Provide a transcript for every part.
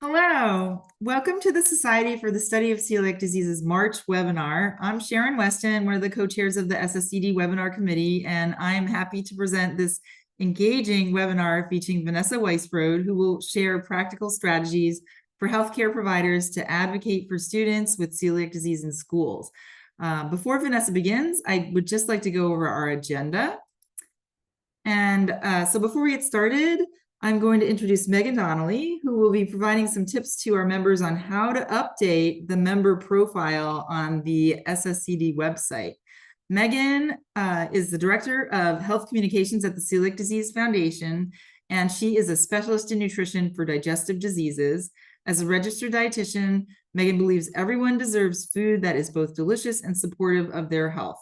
Hello, welcome to the Society for the Study of Celiac Disease's March webinar. I'm Sharon Weston, one of the co-chairs of the SSCD webinar committee, and I'm happy to present this engaging webinar featuring Vanessa Weisbrod, who will share practical strategies for healthcare providers to advocate for students with celiac disease in schools. Before Vanessa begins, I would just like to go over our agenda. And so before we get started, I'm going to introduce Megan Donnelly, who will be providing some tips to our members on how to update the member profile on the SSCD website. Megan is the Director of Health Communications at the Celiac Disease Foundation, and she is a specialist in nutrition for digestive diseases. As a registered dietitian, Megan believes everyone deserves food that is both delicious and supportive of their health.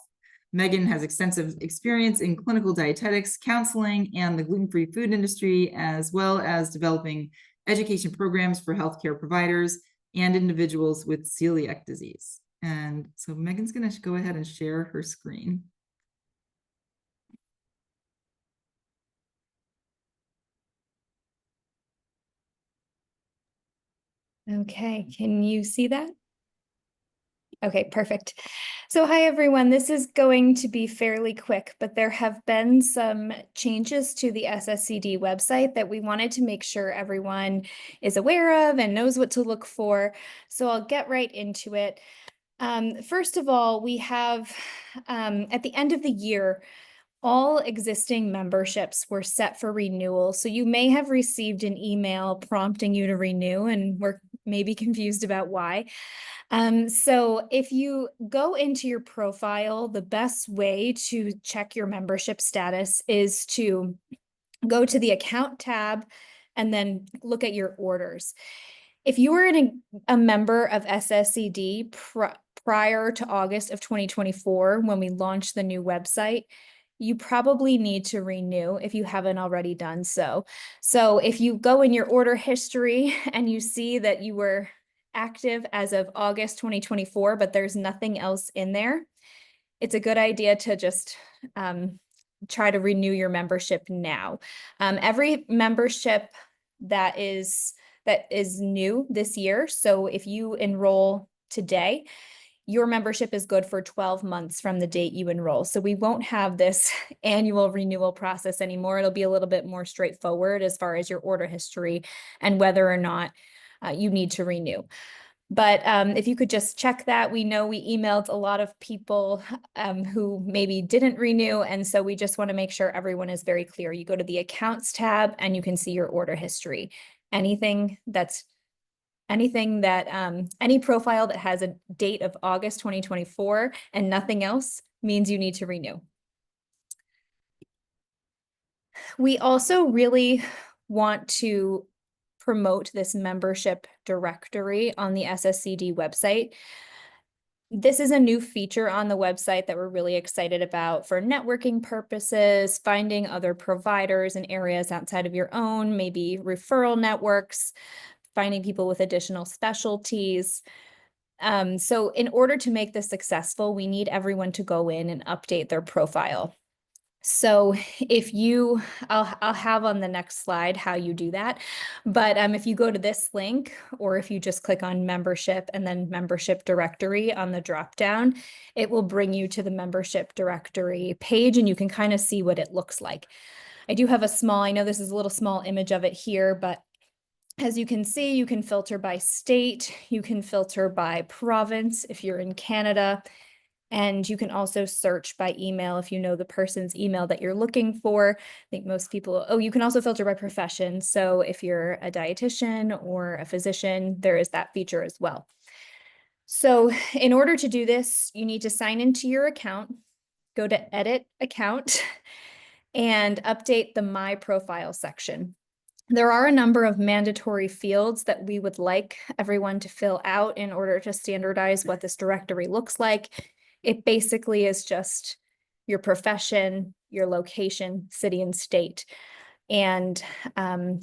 Megan has extensive experience in clinical dietetics, counseling, and the gluten-free food industry, as well as developing education programs for healthcare providers and individuals with celiac disease. And so Megan's going to go ahead and share her screen. Okay, can you see that? Okay, perfect. So hi everyone, this is going to be fairly quick, but there have been some changes to the SSCD website that we wanted to make sure everyone is aware of and knows what to look for. So I'll get right into it. First of all, we have at the end of the year, all existing memberships were set for renewal. So you may have received an email prompting you to renew, and we're maybe confused about why. So if you go into your profile, the best way to check your membership status is to go to the account tab and then look at your orders. If you were a member of SSCD prior to August of 2024, when we launched the new website, you probably need to renew if you haven't already done so. So if you go in your order history and you see that you were active as of August 2024, but there's nothing else in there, it's a good idea to just try to renew your membership now. Every membership that is new this year, so if you enroll today, your membership is good for 12 months from the date you enroll. So we won't have this annual renewal process anymore. It'll be a little bit more straightforward as far as your order history and whether or not you need to renew. But if you could just check that. We know we emailed a lot of people who maybe didn't renew. And so we just want to make sure everyone is very clear. You go to the accounts tab and you can see your order history. Any profile that has a date of August 2024 and nothing else means you need to renew. We also really want to promote this membership directory on the SSCD website. This is a new feature on the website that we're really excited about for networking purposes, finding other providers in areas outside of your own, maybe referral networks, finding people with additional specialties. So in order to make this successful, we need everyone to go in and update their profile. So if you, I'll have on the next slide how you do that. But if you go to this link, or if you just click on membership and then membership directory on the drop down, it will bring you to the membership directory page and you can kind of see what it looks like. I do have I know this is a little small image of it here, but as you can see, you can filter by state, you can filter by province if you're in Canada, and you can also search by email if you know the person's email that you're looking for. I think most people, you can also filter by profession. So if you're a dietitian or a physician, there is that feature as well. So in order to do this, you need to sign into your account, go to edit account, and update the My Profile section. There are a number of mandatory fields that we would like everyone to fill out in order to standardize what this directory looks like. It basically is just your profession, your location, city and state, and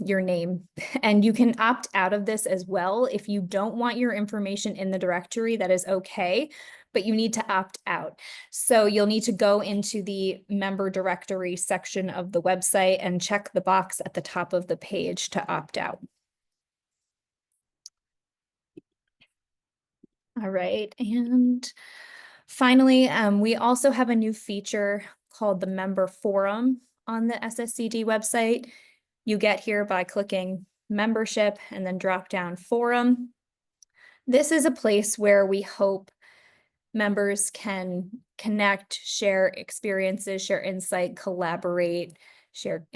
your name. And you can opt out of this as well. If you don't want your information in the directory, that is okay, but you need to opt out. So you'll need to go into the member directory section of the website and check the box at the top of the page to opt out. All right, and finally, we also have a new feature called the Member Forum on the SSCD website. You get here by clicking Membership and then drop down Forum. This is a place where we hope members can connect, share experiences, share insight, collaborate, share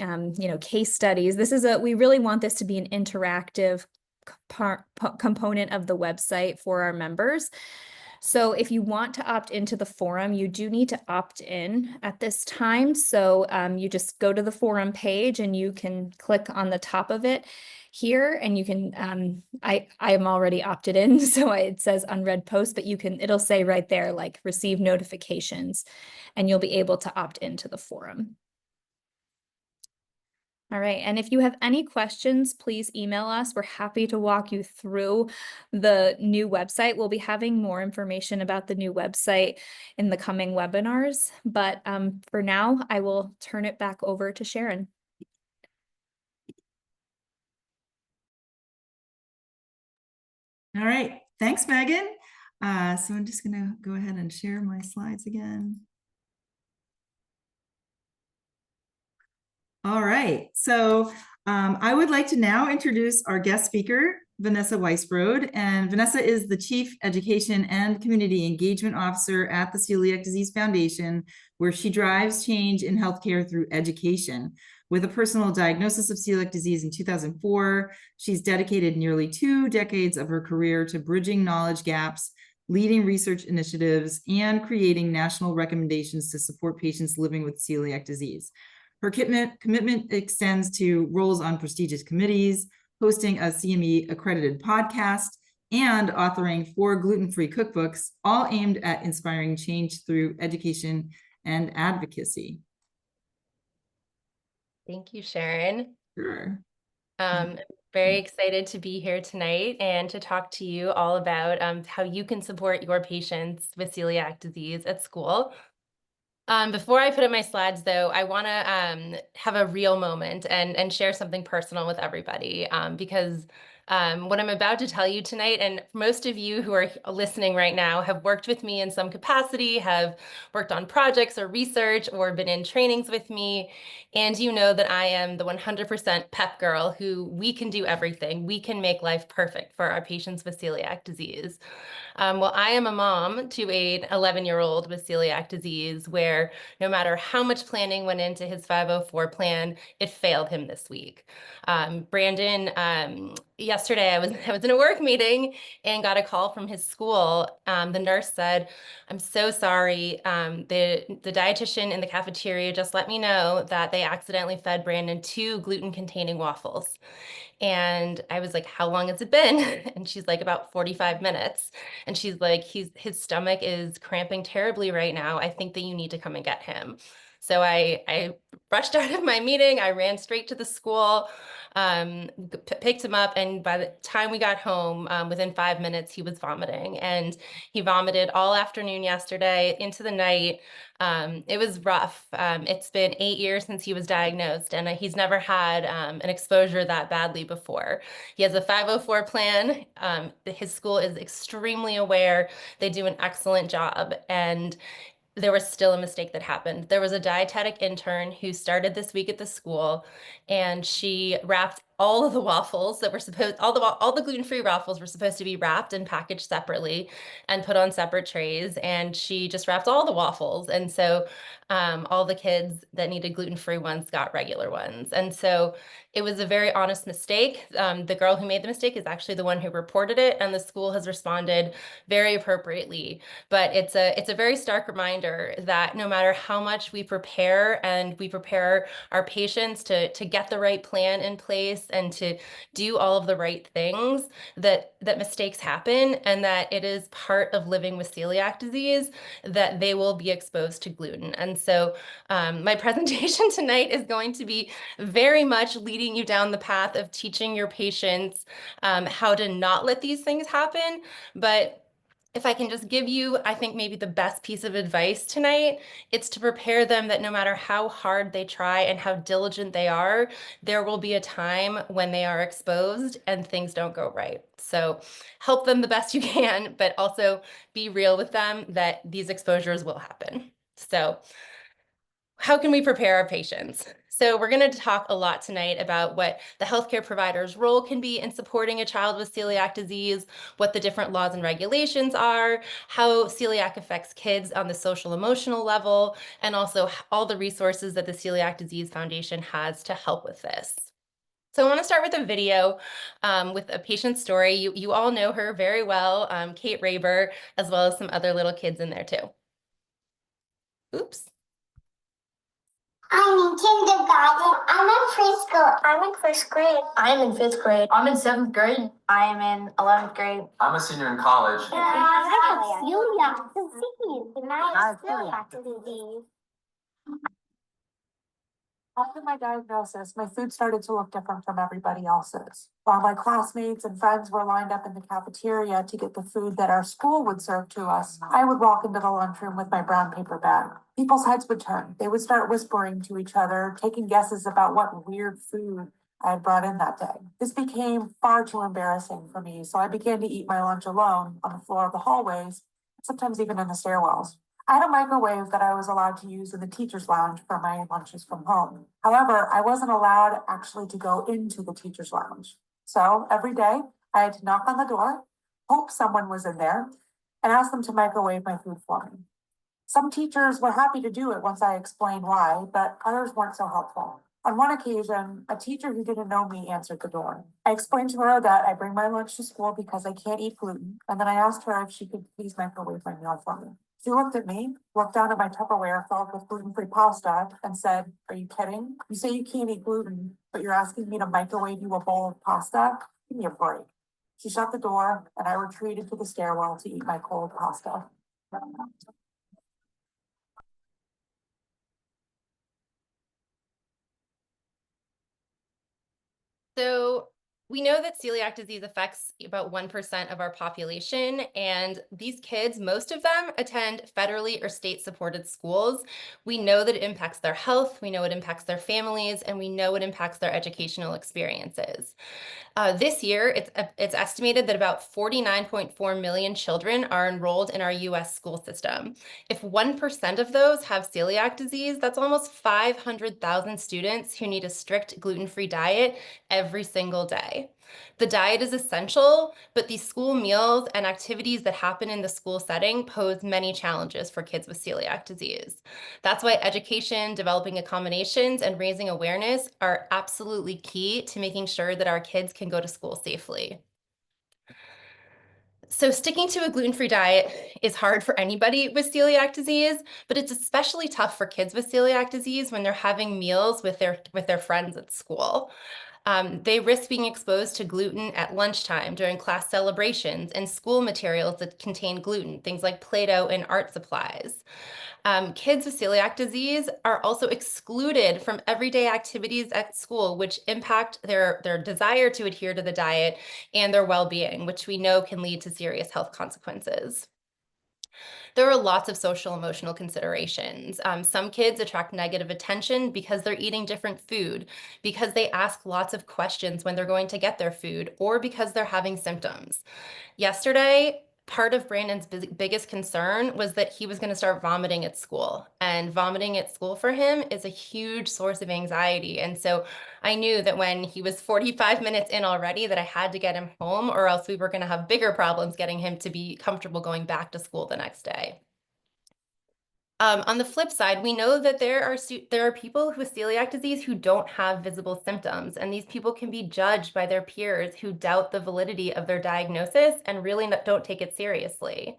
case studies. We really want this to be an interactive component of the website for our members. So if you want to opt into the forum, you do need to opt in at this time. So you just go to the forum page and you can click on the top of it here, and you can, I am already opted in, so it says unread post, but it'll say right there, like, receive notifications, and you'll be able to opt into the forum. All right, and if you have any questions, please email us. We're happy to walk you through the new website. We'll be having more information about the new website in the coming webinars, but for now, I will turn it back over to Sharon. All right, thanks, Megan. So I'm just gonna go ahead and share my slides again. All right, so I would like to now introduce our guest speaker, Vanessa Weisbrod. And Vanessa is the Chief Education and Community Engagement Officer at the Celiac Disease Foundation, where she drives change in healthcare through education. With a personal diagnosis of celiac disease in 2004, she's dedicated nearly 2 decades of her career to bridging knowledge gaps, leading research initiatives, and creating national recommendations to support patients living with celiac disease. Her commitment extends to roles on prestigious committees, hosting a CME accredited podcast, and authoring 4 gluten-free cookbooks, all aimed at inspiring change through education and advocacy. Thank you, Sharon. Sure. I'm very excited to be here tonight and to talk to you all about how you can support your patients with celiac disease at school. Before I put up my slides, though, I want to have a real moment and share something personal with everybody, because what I'm about to tell you tonight, and most of you who are listening right now have worked with me in some capacity, have worked on projects or research or been in trainings with me, and you know that I am the 100% pep girl who we can do everything. We can make life perfect for our patients with celiac disease. Well, I am a mom to an 11-year-old with celiac disease, where no matter how much planning went into his 504 plan, it failed him this week. Brandon, yesterday I was in a work meeting and got a call from his school. The nurse said, "I'm so sorry. The dietitian in the cafeteria just let me know that they accidentally fed Brandon 2 gluten-containing waffles." And I was like, "How long has it been?" And she's like, "About 45 minutes." And she's like, his stomach is cramping terribly right now. I think that you need to come and get him." So I rushed out of my meeting. I ran straight to the school, picked him up. And by the time we got home, within 5 minutes, he was vomiting. And he vomited all afternoon yesterday into the night. It was rough. It's been 8 years since he was diagnosed, and he's never had an exposure that badly before. He has a 504 plan. His school is extremely aware. They do an excellent job. And there was still a mistake that happened. There was a dietetic intern who started this week at the school, and she wrapped all of the waffles that were supposed, all the gluten-free waffles were supposed to be wrapped and packaged separately and put on separate trays. And she just wrapped all the waffles. And so all the kids that needed gluten-free ones got regular ones. And so it was a very honest mistake. The girl who made the mistake is actually the one who reported it, and the school has responded very appropriately. But it's a very stark reminder that no matter how much we prepare, and we prepare our patients to get the right plan in place and to do all of the right things, that mistakes happen, and that it is part of living with celiac disease that they will be exposed to gluten. And so my presentation tonight is going to be very much leading you down the path of teaching your patients how to not let these things happen. But if I can just give you, I think maybe the best piece of advice tonight, it's to prepare them that no matter how hard they try and how diligent they are, there will be a time when they are exposed and things don't go right. So help them the best you can, but also be real with them that these exposures will happen. So how can we prepare our patients? So we're going to talk a lot tonight about what the healthcare provider's role can be in supporting a child with celiac disease, what the different laws and regulations are, how celiac affects kids on the social emotional level, and also all the resources that the Celiac Disease Foundation has to help with this. So I want to start with a video with a patient story. You all know her very well, Kate Raber, as well as some other little kids in there too. Oops. I'm in kindergarten. I'm in preschool. I'm in first grade. I'm in fifth grade. I'm in seventh grade. I am in 11th grade. I'm a senior in college. I have celiac disease. And I have celiac disease. After my diagnosis, my food started to look different from everybody else's. While my classmates and friends were lined up in the cafeteria to get the food that our school would serve to us, I would walk into the lunchroom with my brown paper bag. People's heads would turn. They would start whispering to each other, taking guesses about what weird food I had brought in that day. This became far too embarrassing for me, so I began to eat my lunch alone on the floor of the hallways, sometimes even in the stairwells. I had a microwave that I was allowed to use in the teacher's lounge for my lunches from home. However, I wasn't allowed actually to go into the teacher's lounge. So every day I had to knock on the door, hope someone was in there, and ask them to microwave my food for me. Some teachers were happy to do it once I explained why, but others weren't so helpful. On one occasion, a teacher who didn't know me answered the door. I explained to her that I bring my lunch to school because I can't eat gluten, and then I asked her if she could please microwave my meal for me. She looked at me, looked down at my Tupperware filled with gluten-free pasta, and said, "Are you kidding? You say you can't eat gluten, but you're asking me to microwave you a bowl of pasta? Give me a break." She shut the door, and I retreated to the stairwell to eat my cold pasta. So we know that celiac disease affects about 1% of our population, and these kids, most of them attend federally or state-supported schools. We know that it impacts their health, we know it impacts their families, and we know it impacts their educational experiences. This year, it's estimated that about 49.4 million children are enrolled in our US school system. If 1% of those have celiac disease, that's almost 500,000 students who need a strict gluten-free diet every single day. The diet is essential, but these school meals and activities that happen in the school setting pose many challenges for kids with celiac disease. That's why education, developing accommodations, and raising awareness are absolutely key to making sure that our kids can go to school safely. So sticking to a gluten-free diet is hard for anybody with celiac disease, but it's especially tough for kids with celiac disease when they're having meals with their friends at school. They risk being exposed to gluten at lunchtime, during class celebrations, and school materials that contain gluten, things like Play-Doh and art supplies. Kids with celiac disease are also excluded from everyday activities at school, which impact their desire to adhere to the diet and their well-being, which we know can lead to serious health consequences. There are lots of social emotional considerations. Some kids attract negative attention because they're eating different food, because they ask lots of questions when they're going to get their food, or because they're having symptoms. Yesterday, part of Brandon's biggest concern was that he was going to start vomiting at school. And vomiting at school for him is a huge source of anxiety. And so I knew that when he was 45 minutes in already that I had to get him home, or else we were going to have bigger problems getting him to be comfortable going back to school the next day. On the flip side, we know that there are people with celiac disease who don't have visible symptoms, and these people can be judged by their peers who doubt the validity of their diagnosis and really don't take it seriously.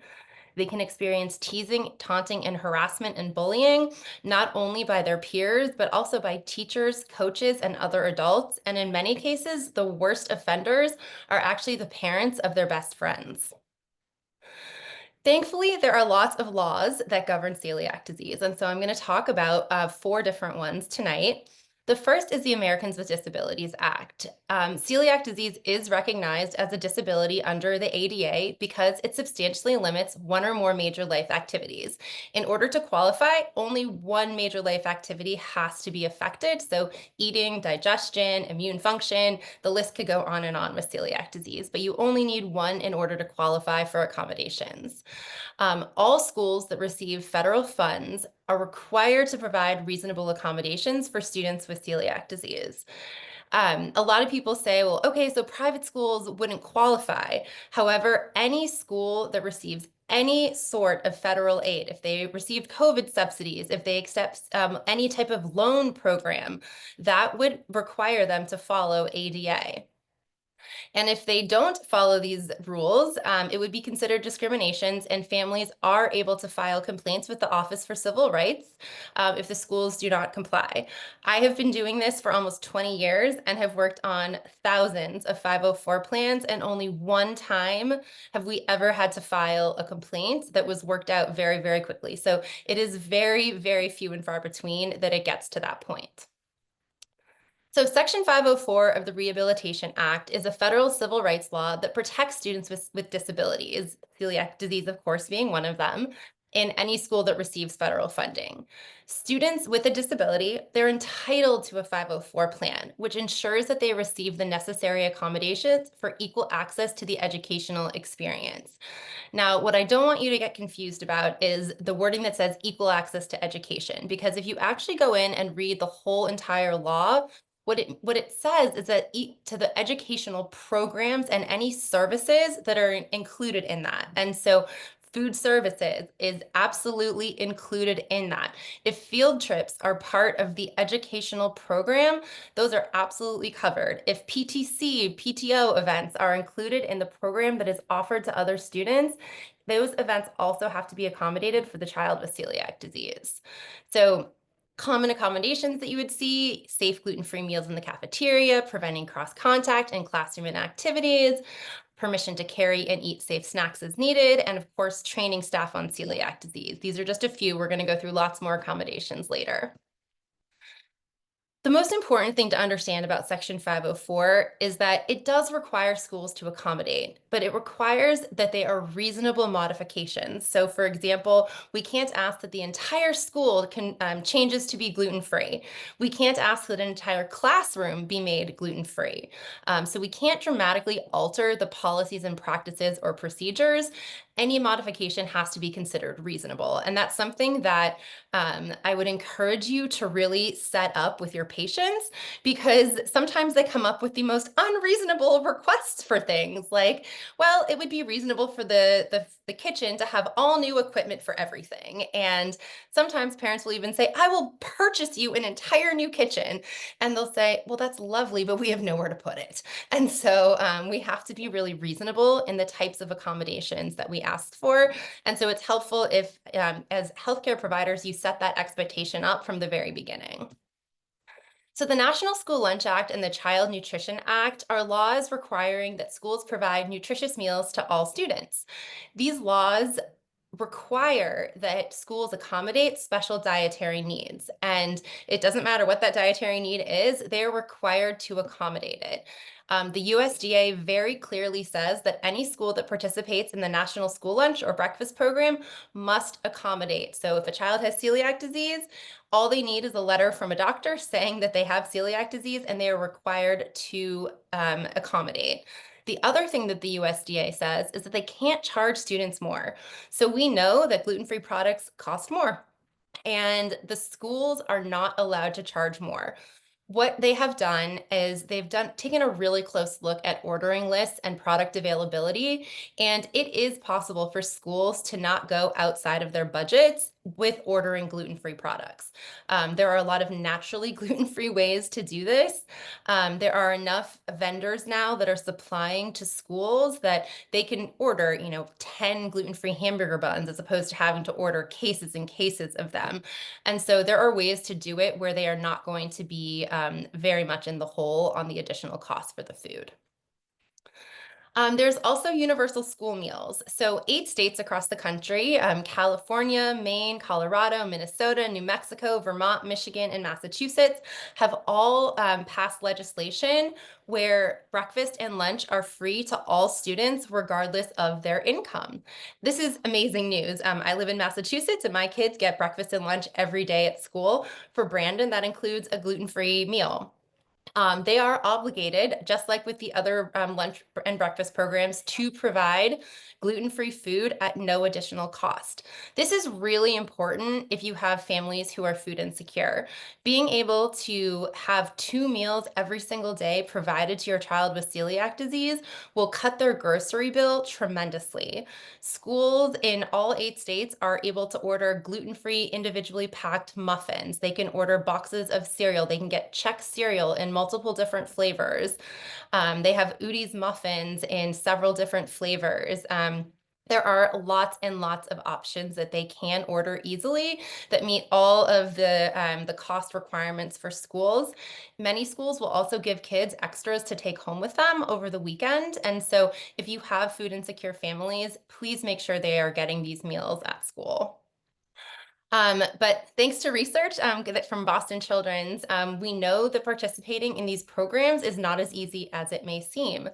They can experience teasing, taunting, and harassment and bullying, not only by their peers, but also by teachers, coaches, and other adults. And in many cases, the worst offenders are actually the parents of their best friends. Thankfully, there are lots of laws that govern celiac disease, and so I'm going to talk about 4 different ones tonight. The first is the Americans with Disabilities Act. Celiac disease is recognized as a disability under the ADA because it substantially limits one or more major life activities. In order to qualify, only one major life activity has to be affected. So eating, digestion, immune function, the list could go on and on with celiac disease, but you only need one in order to qualify for accommodations. All schools that receive federal funds are required to provide reasonable accommodations for students with celiac disease. A lot of people say, well, okay, so private schools wouldn't qualify. However, any school that receives any sort of federal aid, if they received COVID subsidies, if they accept any type of loan program, that would require them to follow ADA. And if they don't follow these rules, it would be considered discriminations, and families are able to file complaints with the Office for Civil Rights if the schools do not comply. I have been doing this for almost 20 years and have worked on thousands of 504 plans, and only one time have we ever had to file a complaint that was worked out very, very quickly. So it is very, very few and far between that it gets to that point. So Section 504 of the Rehabilitation Act is a federal civil rights law that protects students with disabilities, celiac disease, of course, being one of them, in any school that receives federal funding. Students with a disability, they're entitled to a 504 plan, which ensures that they receive the necessary accommodations for equal access to the educational experience. Now, what I don't want you to get confused about is the wording that says equal access to education, because if you actually go in and read the whole entire law, what it says is that to the educational programs and any services that are included in that. And so food services is absolutely included in that. If field trips are part of the educational program, those are absolutely covered. If PTC, PTO events are included in the program that is offered to other students, those events also have to be accommodated for the child with celiac disease. So common accommodations that you would see: safe gluten-free meals in the cafeteria, preventing cross-contact in classroom and activities, permission to carry and eat safe snacks as needed, and of course, training staff on celiac disease. These are just a few. We're going to go through lots more accommodations later. The most important thing to understand about Section 504 is that it does require schools to accommodate, but it requires that they are reasonable modifications. So for example, we can't ask that the entire school changes to be gluten-free. We can't ask that an entire classroom be made gluten-free. So we can't dramatically alter the policies and practices or procedures. Any modification has to be considered reasonable. And that's something that I would encourage you to really set up with your patients, because sometimes they come up with the most unreasonable requests for things like, well, it would be reasonable for the kitchen to have all new equipment for everything. And sometimes parents will even say, I will purchase you an entire new kitchen. And they'll say, well, that's lovely, but we have nowhere to put it. And so we have to be really reasonable in the types of accommodations that we ask for. And so it's helpful if, as healthcare providers, you set that expectation up from the very beginning. So the National School Lunch Act and the Child Nutrition Act are laws requiring that schools provide nutritious meals to all students. These laws require that schools accommodate special dietary needs. And it doesn't matter what that dietary need is, they're required to accommodate it. The USDA very clearly says that any school that participates in the National School Lunch or Breakfast Program must accommodate. So if a child has celiac disease, all they need is a letter from a doctor saying that they have celiac disease, and they are required to accommodate. The other thing that the USDA says is that they can't charge students more. So we know that gluten-free products cost more, and the schools are not allowed to charge more. What they have done is taken a really close look at ordering lists and product availability, and it is possible for schools to not go outside of their budgets with ordering gluten-free products. There are a lot of naturally gluten-free ways to do this. There are enough vendors now that are supplying to schools that they can order, 10 gluten-free hamburger buns as opposed to having to order cases and cases of them. And so there are ways to do it where they are not going to be very much in the hole on the additional cost for the food. There's also universal school meals. So 8 states across the country, California, Maine, Colorado, Minnesota, New Mexico, Vermont, Michigan, and Massachusetts have all passed legislation where breakfast and lunch are free to all students regardless of their income. This is amazing news. I live in Massachusetts and my kids get breakfast and lunch every day at school. For Brandon, that includes a gluten-free meal. They are obligated, just like with the other lunch and breakfast programs, to provide gluten-free food at no additional cost. This is really important if you have families who are food insecure. Being able to have 2 meals every single day provided to your child with celiac disease will cut their grocery bill tremendously. Schools in all 8 states are able to order gluten-free, individually packed muffins. They can order boxes of cereal. They can get Czech cereal in multiple different flavors. They have Udi's muffins in several different flavors. There are lots and lots of options that they can order easily that meet all of the cost requirements for schools. Many schools will also give kids extras to take home with them over the weekend. And so if you have food insecure families, please make sure they are getting these meals at school. But thanks to research from Boston Children's, we know that participating in these programs is not as easy as it may seem.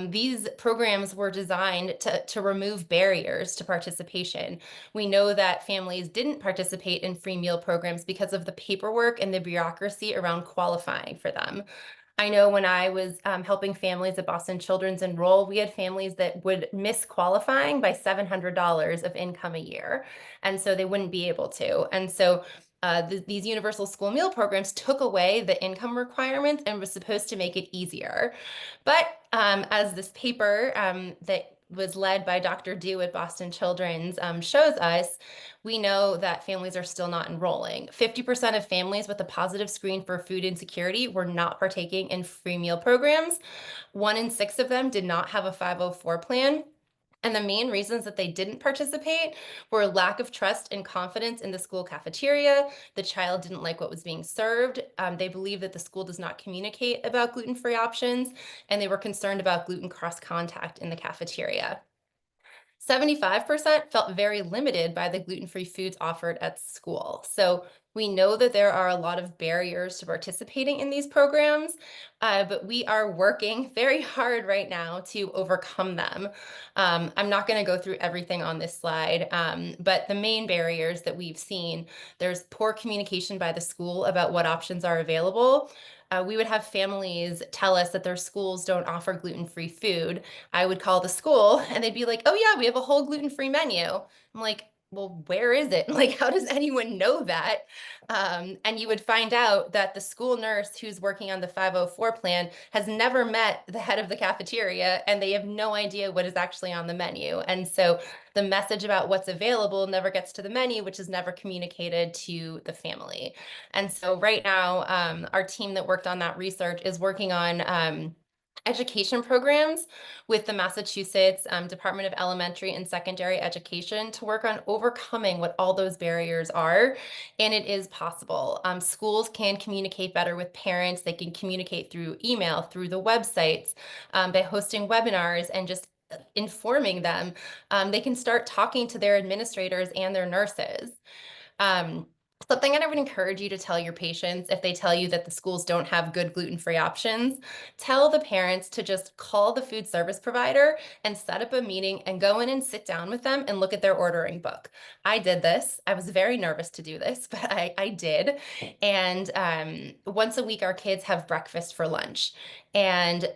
These programs were designed to remove barriers to participation. We know that families didn't participate in free meal programs because of the paperwork and the bureaucracy around qualifying for them. I know when I was helping families at Boston Children's enroll, we had families that would miss qualifying by $700 of income a year. And so they wouldn't be able to. And so these universal school meal programs took away the income requirements and was supposed to make it easier. But as this paper that was led by Dr. Dew at Boston Children's shows us, we know that families are still not enrolling. 50% of families with a positive screen for food insecurity were not partaking in free meal programs. 1 in 6 of them did not have a 504 plan. And the main reasons that they didn't participate were lack of trust and confidence in the school cafeteria. The child didn't like what was being served. They believe that the school does not communicate about gluten-free options, and they were concerned about gluten cross-contact in the cafeteria. 75% felt very limited by the gluten-free foods offered at school. So we know that there are a lot of barriers to participating in these programs, but we are working very hard right now to overcome them. I'm not going to go through everything on this slide, but the main barriers that we've seen, there's poor communication by the school about what options are available. We would have families tell us that their schools don't offer gluten-free food. I would call the school and they'd be like, oh yeah, we have a whole gluten-free menu. I'm like, well, where is it? Like, how does anyone know that? And you would find out that the school nurse who's working on the 504 plan has never met the head of the cafeteria and they have no idea what is actually on the menu. And so the message about what's available never gets to the menu, which is never communicated to the family. And so right now, our team that worked on that research is working on education programs with the Massachusetts Department of Elementary and Secondary Education to work on overcoming what all those barriers are. And it is possible. Schools can communicate better with parents. They can communicate through email, through the websites, by hosting webinars and just informing them. They can start talking to their administrators and their nurses. Something that I would encourage you to tell your patients if they tell you that the schools don't have good gluten-free options, tell the parents to just call the food service provider and set up a meeting and go in and sit down with them and look at their ordering book. I did this. I was very nervous to do this, but I did. And once a week, our kids have breakfast for lunch. And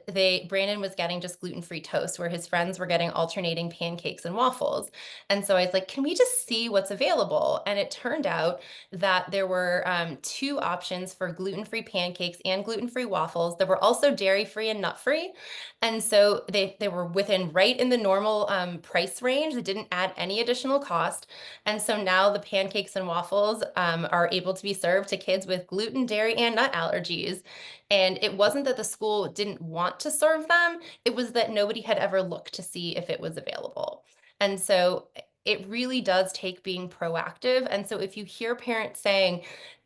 Brandon was getting just gluten-free toast where his friends were getting alternating pancakes and waffles. And so I was like, can we just see what's available? And it turned out that there were 2 options for gluten-free pancakes and gluten-free waffles. There were also dairy-free and nut-free. And so they were within right in the normal price range. They didn't add any additional cost. And so now the pancakes and waffles are able to be served to kids with gluten, dairy, and nut allergies. And it wasn't that the school didn't want to serve them, it was that nobody had ever looked to see if it was available. And so it really does take being proactive. And so if you hear parents saying,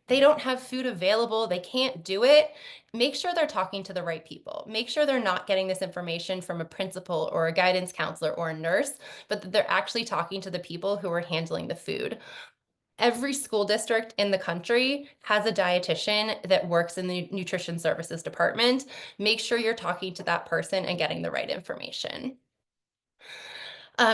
they don't have food available, they can't do it, make sure they're talking to the right people. Make sure they're not getting this information from a principal or a guidance counselor or a nurse, but that they're actually talking to the people who are handling the food. Every school district in the country has a dietitian that works in the nutrition services department. Make sure you're talking to that person and getting the right information.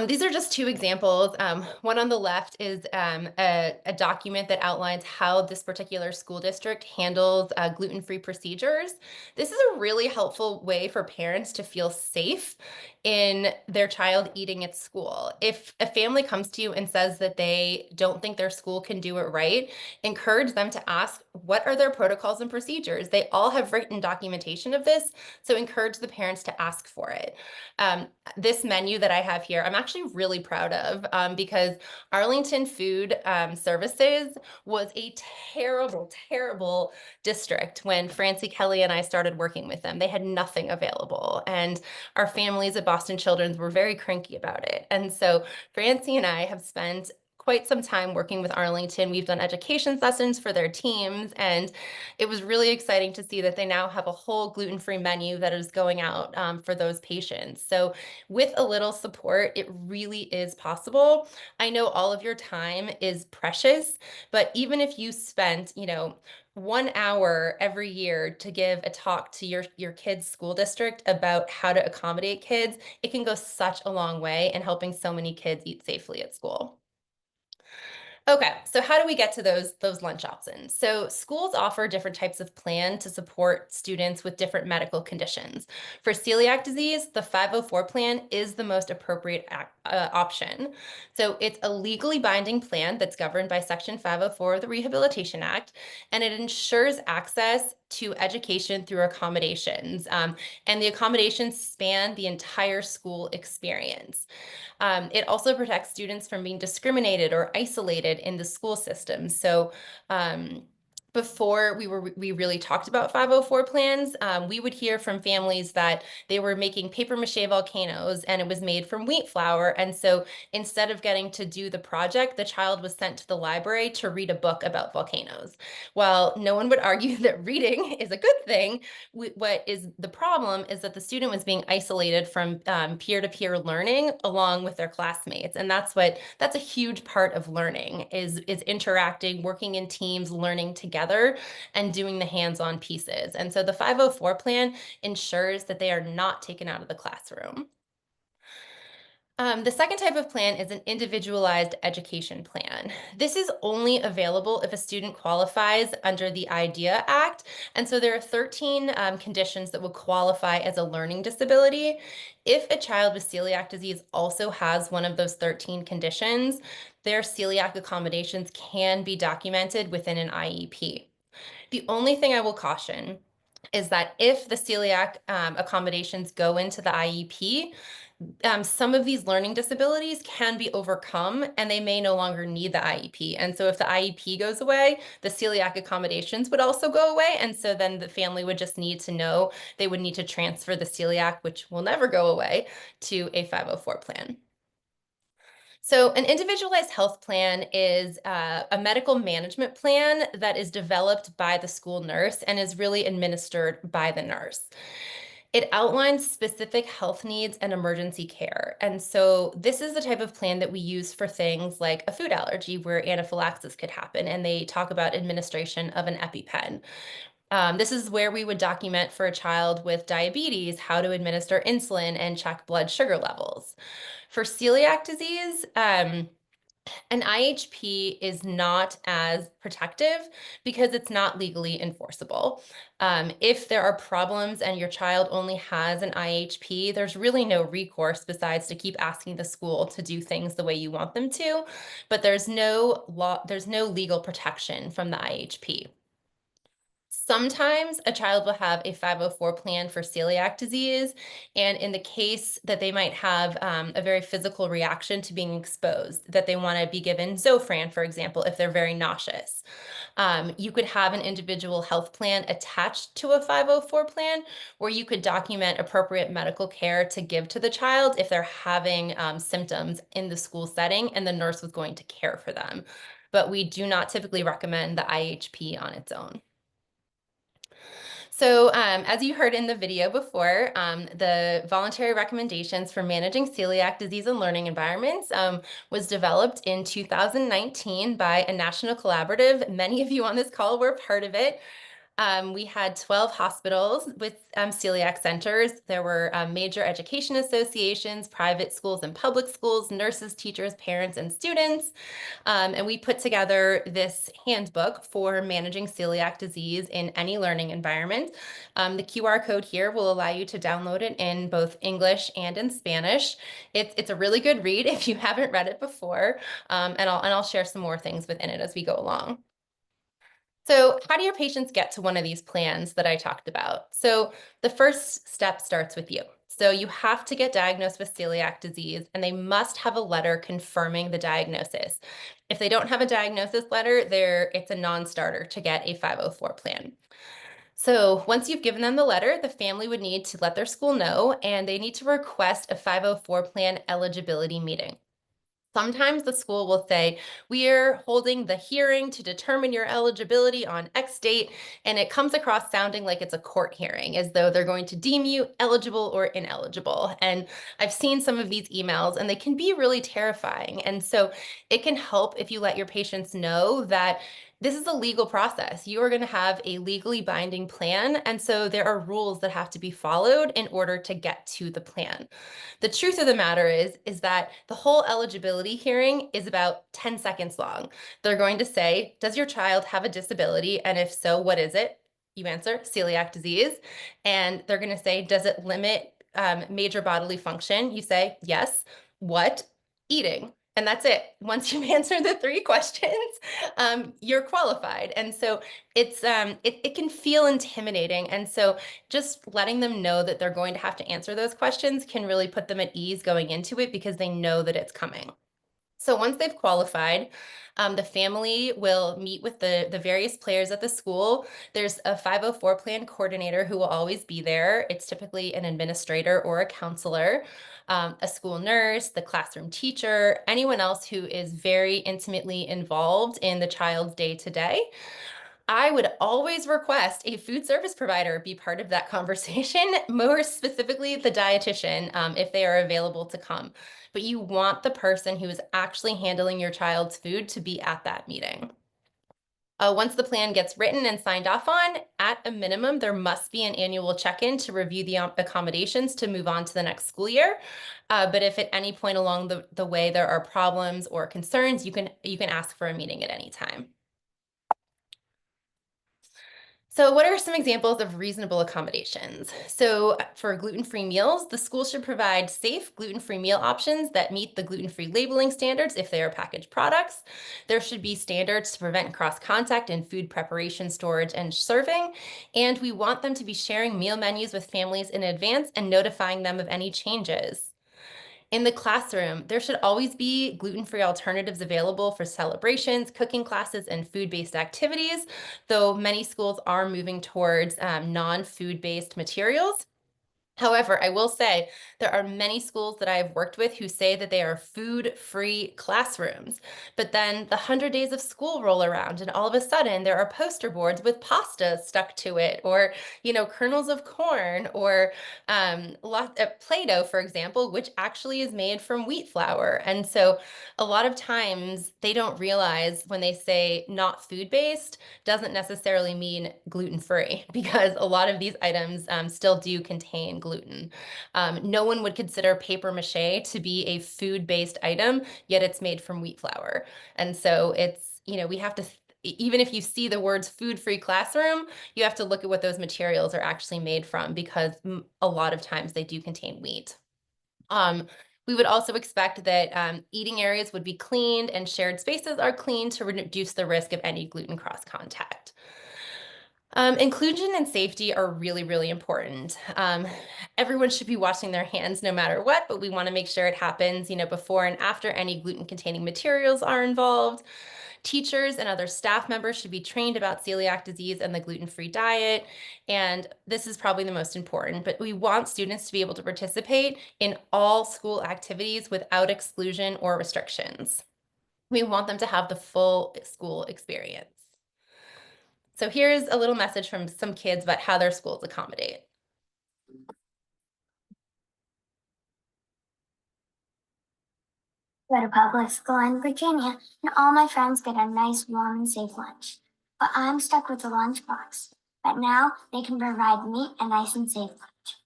These are just two examples. One on the left is a document that outlines how this particular school district handles gluten-free procedures. This is a really helpful way for parents to feel safe in their child eating at school. If a family comes to you and says that they don't think their school can do it right, encourage them to ask, what are their protocols and procedures? They all have written documentation of this, so encourage the parents to ask for it. This menu that I have here, I'm actually really proud of because Arlington Food Services was a terrible, terrible district when Francie Kelly and I started working with them. They had nothing available, and our families at Boston Children's were very cranky about it. And so Francie and I have spent quite some time working with Arlington. We've done education sessions for their teams, and it was really exciting to see that they now have a whole gluten-free menu that is going out for those patients. So with a little support, it really is possible. I know all of your time is precious, but even if you spent, 1 hour every year to give a talk to your kid's school district about how to accommodate kids, it can go such a long way in helping so many kids eat safely at school. Okay, so how do we get to those lunch options? So schools offer different types of plan to support students with different medical conditions. For celiac disease, the 504 plan is the most appropriate option. So it's a legally binding plan that's governed by Section 504 of the Rehabilitation Act, and it ensures access to education through accommodations. And the accommodations span the entire school experience. It also protects students from being discriminated or isolated in the school system. So before we really talked about 504 plans, we would hear from families that they were making paper mache volcanoes and it was made from wheat flour. And so instead of getting to do the project, the child was sent to the library to read a book about volcanoes. While no one would argue that reading is a good thing, what is the problem is that the student was being isolated from peer-to-peer learning along with their classmates. And that's a huge part of learning is interacting, working in teams, learning together, and doing the hands-on pieces. And so the 504 plan ensures that they are not taken out of the classroom. The second type of plan is an individualized education plan. This is only available if a student qualifies under the IDEA Act. And so there are 13 conditions that will qualify as a learning disability. If a child with celiac disease also has one of those 13 conditions, their celiac accommodations can be documented within an IEP. The only thing I will caution is that if the celiac accommodations go into the IEP, some of these learning disabilities can be overcome and they may no longer need the IEP. And so if the IEP goes away, the celiac accommodations would also go away. And so then the family would just need to know they would need to transfer the celiac, which will never go away, to a 504 plan. So an individualized health plan is a medical management plan that is developed by the school nurse and is really administered by the nurse. It outlines specific health needs and emergency care. And so this is the type of plan that we use for things like a food allergy where anaphylaxis could happen, and they talk about administration of an EpiPen. This is where we would document for a child with diabetes how to administer insulin and check blood sugar levels. For celiac disease, an IHP is not as protective because it's not legally enforceable. If there are problems and your child only has an IHP, there's really no recourse besides to keep asking the school to do things the way you want them to, but there's no legal protection from the IHP. Sometimes a child will have a 504 plan for celiac disease, and in the case that they might have a very physical reaction to being exposed, that they want to be given Zofran, for example, if they're very nauseous. You could have an individual health plan attached to a 504 plan where you could document appropriate medical care to give to the child if they're having symptoms in the school setting and the nurse was going to care for them. but we do not typically recommend the IHP on its own. So as you heard in the video before, the voluntary recommendations for managing celiac disease in learning environments was developed in 2019 by a national collaborative. Many of you on this call were part of it. We had 12 hospitals with celiac centers. There were major education associations, private schools and public schools, nurses, teachers, parents, and students. And we put together this handbook for managing celiac disease in any learning environment. The QR code here will allow you to download it in both English and in Spanish. It's a really good read if you haven't read it before, and I'll share some more things within it as we go along. So how do your patients get to one of these plans that I talked about? So the first step starts with you. So you have to get diagnosed with celiac disease, and they must have a letter confirming the diagnosis. If they don't have a diagnosis letter, it's a non-starter to get a 504 plan. So once you've given them the letter, the family would need to let their school know, and they need to request a 504 plan eligibility meeting. Sometimes the school will say, we are holding the hearing to determine your eligibility on X date, and it comes across sounding like it's a court hearing, as though they're going to deem you eligible or ineligible. And I've seen some of these emails, and they can be really terrifying. And so it can help if you let your patients know that this is a legal process. You are going to have a legally binding plan, and so there are rules that have to be followed in order to get to the plan. The truth of the matter is that the whole eligibility hearing is about 10 seconds long. They're going to say, does your child have a disability? And if so, what is it? You answer, celiac disease. And they're going to say, does it limit major bodily function? You say, yes. What? Eating. And that's it. Once you've answered the 3 questions, you're qualified. And so it can feel intimidating. And so just letting them know that they're going to have to answer those questions can really put them at ease going into it because they know that it's coming. So once they've qualified, the family will meet with the various players at the school. There's a 504 plan coordinator who will always be there. It's typically an administrator or a counselor, a school nurse, the classroom teacher, anyone else who is very intimately involved in the child's day-to-day. I would always request a food service provider be part of that conversation, more specifically the dietitian, if they are available to come. But you want the person who is actually handling your child's food to be at that meeting. Once the plan gets written and signed off on, at a minimum, there must be an annual check-in to review the accommodations to move on to the next school year. But if at any point along the way there are problems or concerns, you can ask for a meeting at any time. So what are some examples of reasonable accommodations? So for gluten-free meals, the school should provide safe gluten-free meal options that meet the gluten-free labeling standards if they are packaged products. There should be standards to prevent cross-contact in food preparation, storage, and serving. And we want them to be sharing meal menus with families in advance and notifying them of any changes. In the classroom, there should always be gluten-free alternatives available for celebrations, cooking classes, and food-based activities, though many schools are moving towards non-food-based materials. However, I will say there are many schools that I have worked with who say that they are food-free classrooms, but then the 100 days of school roll around and all of a sudden there are poster boards with pasta stuck to it, or, kernels of corn, or Play-Doh, for example, which actually is made from wheat flour. And so a lot of times they don't realize when they say not food-based doesn't necessarily mean gluten-free, because a lot of these items still do contain gluten. No one would consider paper mache to be a food-based item, yet it's made from wheat flour. And so it's, we have to, even if you see the words food-free classroom, you have to look at what those materials are actually made from, because a lot of times they do contain wheat. We would also expect that eating areas would be cleaned and shared spaces are cleaned to reduce the risk of any gluten cross-contact. Inclusion and safety are really, really important. Everyone should be washing their hands no matter what, but we want to make sure it happens, before and after any gluten-containing materials are involved. Teachers and other staff members should be trained about celiac disease and the gluten-free diet. And this is probably the most important, but we want students to be able to participate in all school activities without exclusion or restrictions. We want them to have the full school experience. So here's a little message from some kids about how their schools accommodate. Go to public school in Virginia, and all my friends get a nice, warm, and safe lunch. But I'm stuck with a lunchbox. But now they can provide me a nice and safe lunch.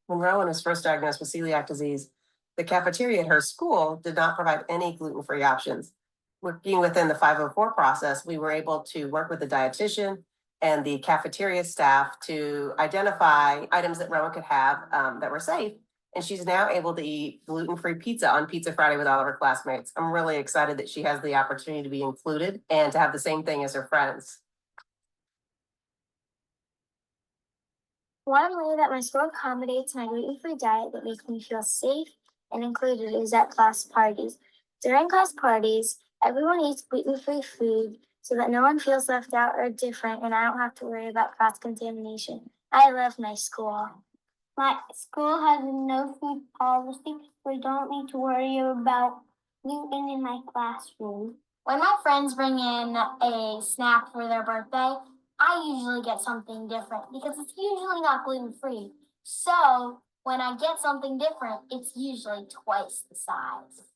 When Rowan was first diagnosed with celiac disease, the cafeteria at her school did not provide any gluten-free options. Working within the 504 process, we were able to work with the dietitian and the cafeteria staff to identify items that Rowan could have that were safe. And she's now able to eat gluten-free pizza on Pizza Friday with all of her classmates. I'm really excited that she has the opportunity to be included and to have the same thing as her friends. One way that my school accommodates my gluten-free diet that makes me feel safe and included is at class parties. During class parties, everyone eats gluten-free food so that no one feels left out or different, and I don't have to worry about cross-contamination. I love my school. My school has a no food policy. We don't need to worry about gluten in my classroom. When my friends bring in a snack for their birthday, I usually get something different because it's usually not gluten-free. So when I get something different, it's usually twice the size.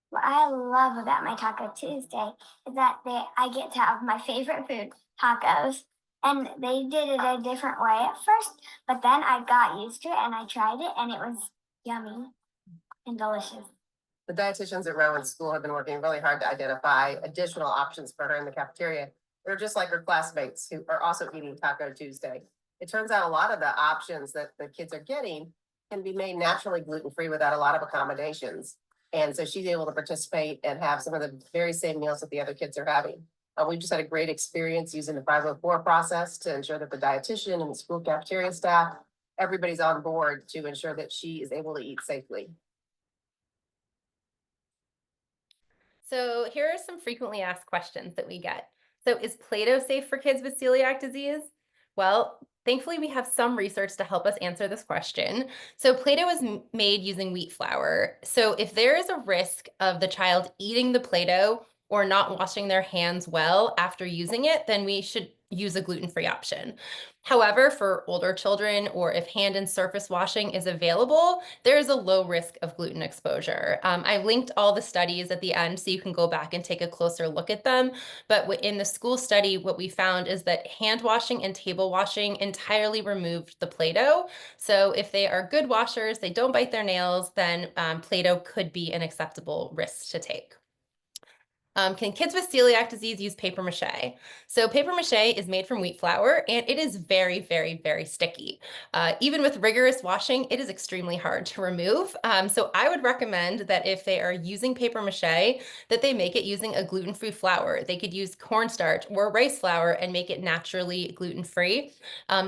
What I love about my Taco Tuesday is that I get to have my favorite food, tacos. And they did it a different way at first, but then I got used to it and I tried it and it was yummy and delicious. The dietitians at Rowan's school have been working really hard to identify additional options for her in the cafeteria. They're just like her classmates who are also eating Taco Tuesday. It turns out a lot of the options that the kids are getting can be made naturally gluten-free without a lot of accommodations. And so she's able to participate and have some of the very same meals that the other kids are having. We just had a great experience using the 504 process to ensure that the dietitian and the school cafeteria staff, everybody's on board to ensure that she is able to eat safely. So here are some frequently asked questions that we get. So is Play-Doh safe for kids with celiac disease? Well, thankfully we have some research to help us answer this question. So Play-Doh is made using wheat flour. So if there is a risk of the child eating the Play-Doh or not washing their hands well after using it, then we should use a gluten-free option. However, for older children or if hand and surface washing is available, there is a low risk of gluten exposure. I've linked all the studies at the end so you can go back and take a closer look at them. But in the school study, what we found is that hand washing and table washing entirely removed the Play-Doh. So if they are good washers, they don't bite their nails, then Play-Doh could be an acceptable risk to take. Can kids with celiac disease use paper mache? So paper mache is made from wheat flour and it is very, very, very sticky. Even with rigorous washing, it is extremely hard to remove. So I would recommend that if they are using paper mache, that they make it using a gluten-free flour. They could use cornstarch or rice flour and make it naturally gluten-free.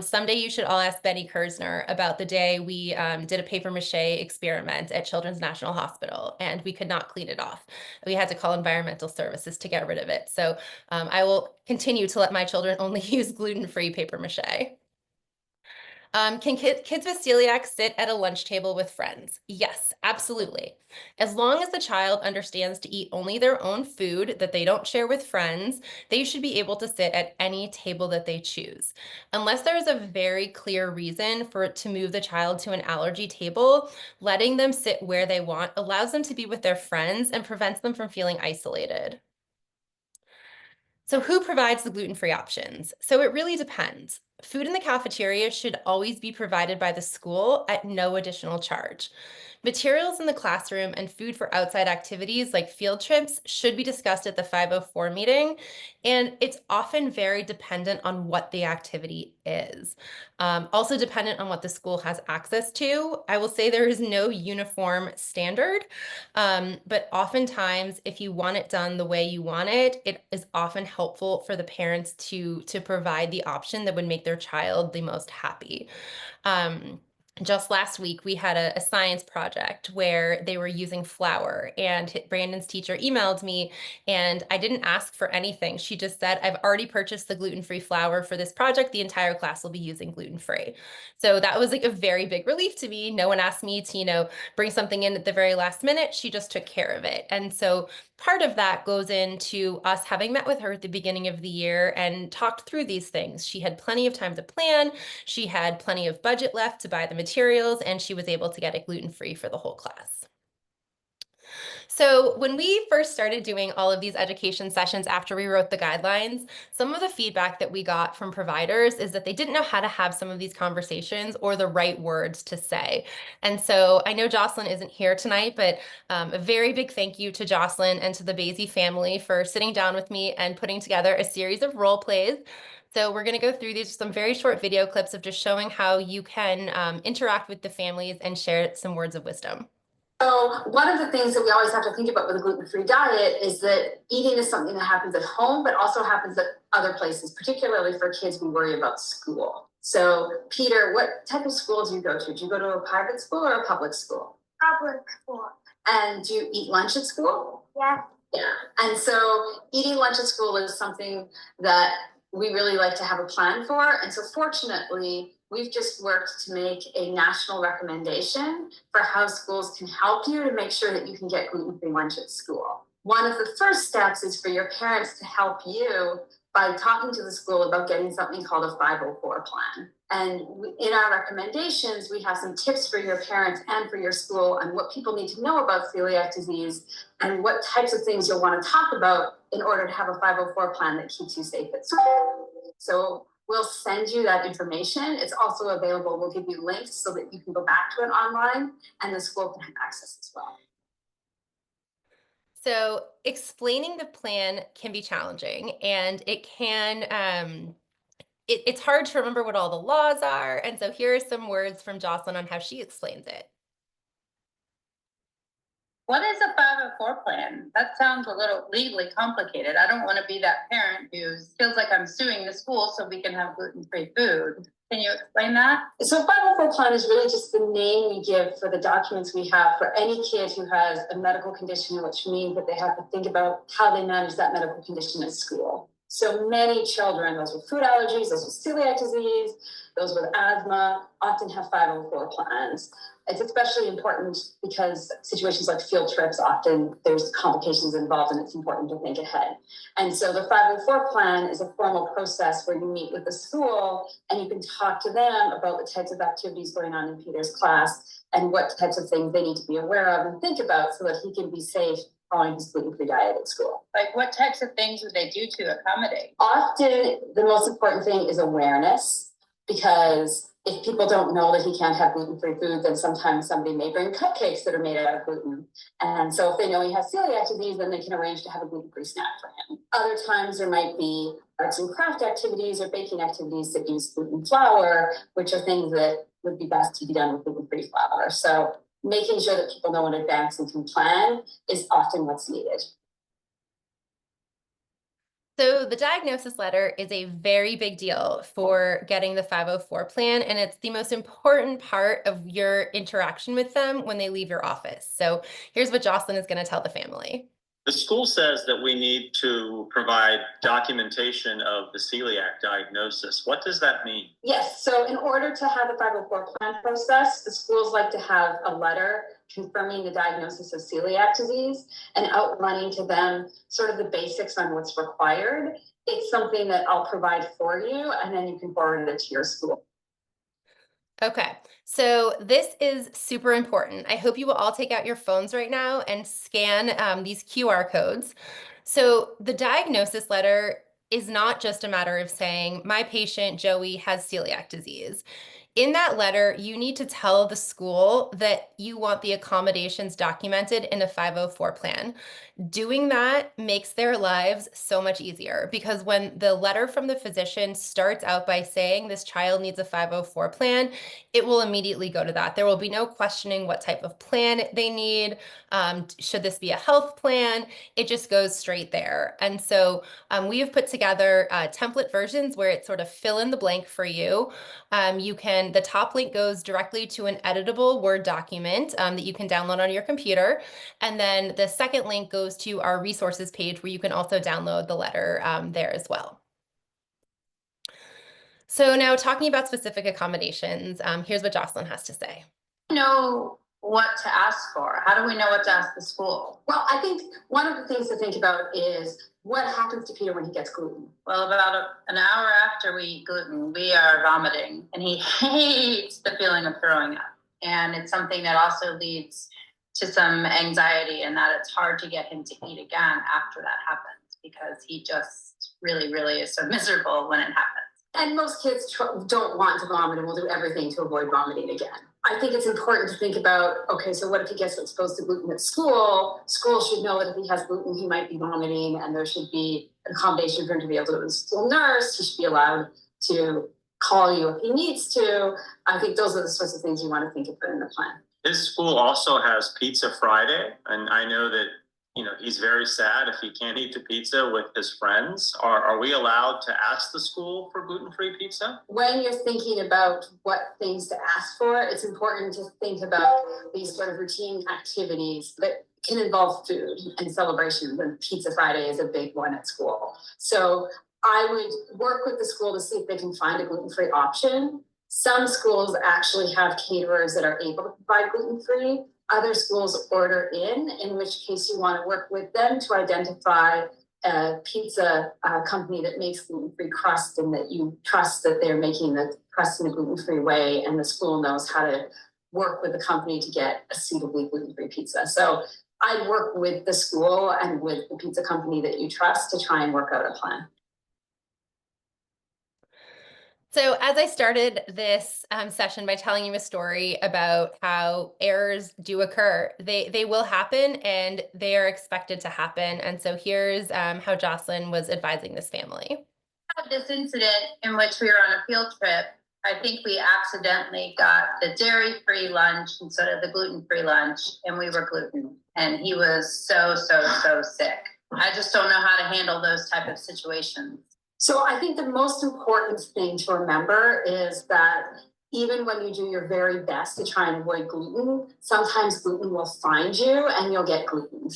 Someday you should all ask Benny Kersner about the day we did a paper mache experiment at Children's National Hospital and we could not clean it off. We had to call environmental services to get rid of it. So I will continue to let my children only use gluten-free paper mache. Can kids with celiac sit at a lunch table with friends? Yes, absolutely. As long as the child understands to eat only their own food that they don't share with friends, they should be able to sit at any table that they choose. Unless there is a very clear reason for it to move the child to an allergy table, letting them sit where they want allows them to be with their friends and prevents them from feeling isolated. So who provides the gluten-free options? So it really depends. Food in the cafeteria should always be provided by the school at no additional charge. Materials in the classroom and food for outside activities like field trips should be discussed at the 504 meeting, and it's often very dependent on what the activity is. Also dependent on what the school has access to. I will say there is no uniform standard, but oftentimes if you want it done the way you want it, it is often helpful for the parents to provide the option that would make their child the most happy. Just last week, we had a science project where they were using flour and Brandon's teacher emailed me and I didn't ask for anything. She just said, I've already purchased the gluten-free flour for this project. The entire class will be using gluten-free. So that was like a very big relief to me. No one asked me to, bring something in at the very last minute. She just took care of it. And so part of that goes into us having met with her at the beginning of the year and talked through these things. She had plenty of time to plan, she had plenty of budget left to buy the materials, and she was able to get it gluten-free for the whole class. So when we first started doing all of these education sessions after we wrote the guidelines, some of the feedback that we got from providers is that they didn't know how to have some of these conversations or the right words to say. And so I know Jocelyn isn't here tonight, but a very big thank you to Jocelyn and to the Basie family for sitting down with me and putting together a series of role plays. So we're going to go through these some very short video clips of just showing how you can interact with the families and share some words of wisdom. So one of the things that we always have to think about with a gluten-free diet is that eating is something that happens at home, but also happens at other places, particularly for kids we worry about school. So Peter, what type of school do you go to? Do you go to a private school or a public school? Public school. And do you eat lunch at school? Yeah. Yeah. And so eating lunch at school is something that we really like to have a plan for. And so fortunately, we've just worked to make a national recommendation for how schools can help you to make sure that you can get gluten-free lunch at school. One of the first steps is for your parents to help you by talking to the school about getting something called a 504 plan. And in our recommendations, we have some tips for your parents and for your school on what people need to know about celiac disease and what types of things you'll want to talk about in order to have a 504 plan that keeps you safe at school. So we'll send you that information. It's also available. We'll give you links so that you can go back to it online and the school can have access as well. So explaining the plan can be challenging, and it can, it's hard to remember what all the laws are. And so here are some words from Jocelyn on how she explains it. What is a 504 plan? That sounds a little legally complicated. I don't want to be that parent who feels like I'm suing the school so we can have gluten-free food. Can you explain that? So 504 plan is really just the name we give for the documents we have for any kid who has a medical condition, which means that they have to think about how they manage that medical condition at school. So many children, those with food allergies, those with celiac disease, those with asthma, often have 504 plans. It's especially important because situations like field trips, often there's complications involved and it's important to think ahead. And so the 504 plan is a formal process where you meet with the school and you can talk to them about the types of activities going on in Peter's class and what types of things they need to be aware of and think about so that he can be safe following his gluten-free diet at school. Like what types of things would they do to accommodate? Often the most important thing is awareness, because if people don't know that he can't have gluten-free food, then sometimes somebody may bring cupcakes that are made out of gluten. And so if they know he has celiac disease, then they can arrange to have a gluten-free snack for him. Other times there might be arts and craft activities or baking activities that use gluten flour, which are things that would be best to be done with gluten-free flour. So making sure that people know in advance and can plan is often what's needed. So the diagnosis letter is a very big deal for getting the 504 plan, and it's the most important part of your interaction with them when they leave your office. So here's what Jocelyn is going to tell the family. The school says that we need to provide documentation of the celiac diagnosis. What does that mean? Yes, so in order to have the 504 plan process, the schools like to have a letter confirming the diagnosis of celiac disease and outlining to them sort of the basics on what's required. It's something that I'll provide for you, and then you can forward it to your school. Okay, so this is super important. I hope you will all take out your phones right now and scan these QR codes. So the diagnosis letter is not just a matter of saying, my patient Joey has celiac disease. In that letter, you need to tell the school that you want the accommodations documented in a 504 plan. Doing that makes their lives so much easier, because when the letter from the physician starts out by saying this child needs a 504 plan, it will immediately go to that. There will be no questioning what type of plan they need. Should this be a health plan? It just goes straight there. And so we have put together template versions where it's sort of fill in the blank for you. The top link goes directly to an editable Word document that you can download on your computer. And then the second link goes to our resources page where you can also download the letter there as well. So now talking about specific accommodations, here's what Jocelyn has to say. I know what to ask for? How do we know what to ask the school? Well, I think one of the things to think about is what happens to Peter when he gets gluten. Well, about an hour after we eat gluten, we are vomiting, and he hates the feeling of throwing up. And it's something that also leads to some anxiety, and that it's hard to get him to eat again after that happens, because he just really, really is so miserable when it happens. And most kids don't want to vomit and will do everything to avoid vomiting again. I think it's important to think about, okay, so what if he gets exposed to gluten at school? School should know that if he has gluten, he might be vomiting, and there should be an accommodation for him to be able to go to the school nurse. He should be allowed to call you if he needs to. I think those are the sorts of things you want to think about in the plan. His school also has Pizza Friday, and I know that, you know, he's very sad if he can't eat the pizza with his friends. Are we allowed to ask the school for gluten-free pizza? When you're thinking about what things to ask for, it's important to think about these sort of routine activities that can involve food and celebrations, and Pizza Friday is a big one at school. So I would work with the school to see if they can find a gluten-free option. Some schools actually have caterers that are able to provide gluten-free. Other schools order in which case you want to work with them to identify a pizza company that makes gluten-free crust, and that you trust that they're making the crust in a gluten-free way, and the school knows how to work with the company to get a suitably gluten-free pizza. So I'd work with the school and with the pizza company that you trust to try and work out a plan. So as I started this session by telling you a story about how errors do occur, they will happen, and they are expected to happen. And so here's how Jocelyn was advising this family. This incident in which we were on a field trip, I think we accidentally got the dairy-free lunch instead of the gluten-free lunch, and we were gluten. And he was so sick. I just don't know how to handle those type of situations. So I think the most important thing to remember is that even when you do your very best to try and avoid gluten, sometimes gluten will find you and you'll get glutened.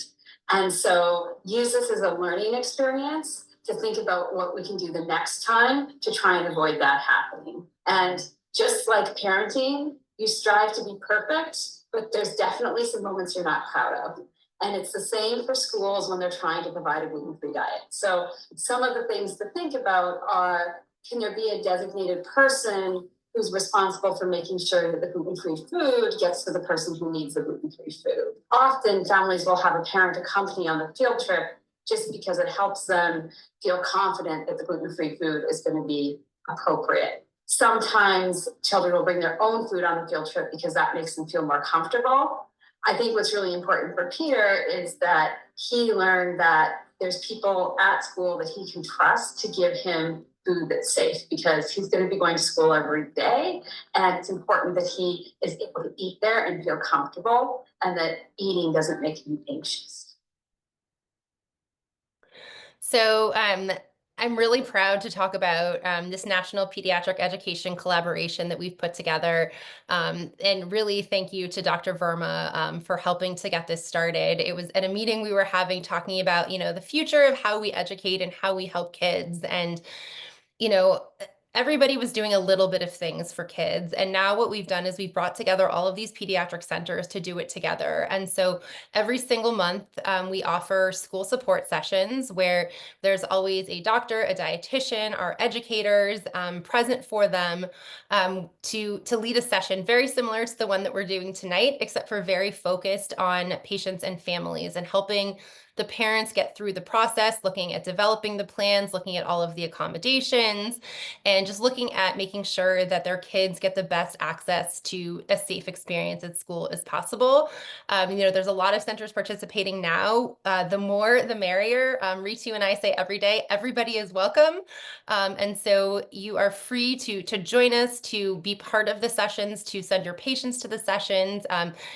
And so use this as a learning experience to think about what we can do the next time to try and avoid that happening. And just like parenting, you strive to be perfect, but there's definitely some moments you're not proud of. And it's the same for schools when they're trying to provide a gluten-free diet. So some of the things to think about are, can there be a designated person who's responsible for making sure that the gluten-free food gets to the person who needs the gluten-free food? Often families will have a parent accompany on the field trip just because it helps them feel confident that the gluten-free food is going to be appropriate. Sometimes children will bring their own food on the field trip because that makes them feel more comfortable. I think what's really important for Peter is that he learned that there's people at school that he can trust to give him food that's safe, because he's going to be going to school every day. And it's important that he is able to eat there and feel comfortable, and that eating doesn't make him anxious. So I'm really proud to talk about this National Pediatric Education collaboration that we've put together. And really thank you to Dr. Verma for helping to get this started. It was at a meeting we were having talking about, you know, the future of how we educate and how we help kids. And, you know, everybody was doing a little bit of things for kids. And now what we've done is we've brought together all of these pediatric centers to do it together. And so every single month, we offer school support sessions where there's always a doctor, a dietitian, our educators present for them to lead a session very similar to the one that we're doing tonight, except for very focused on patients and families and helping the parents get through the process, looking at developing the plans, looking at all of the accommodations, and just looking at making sure that their kids get the best access to a safe experience at school as possible. You know, there's a lot of centers participating now. The more, the merrier. Ritu and I say every day, everybody is welcome. And so you are free to join us, to be part of the sessions, to send your patients to the sessions.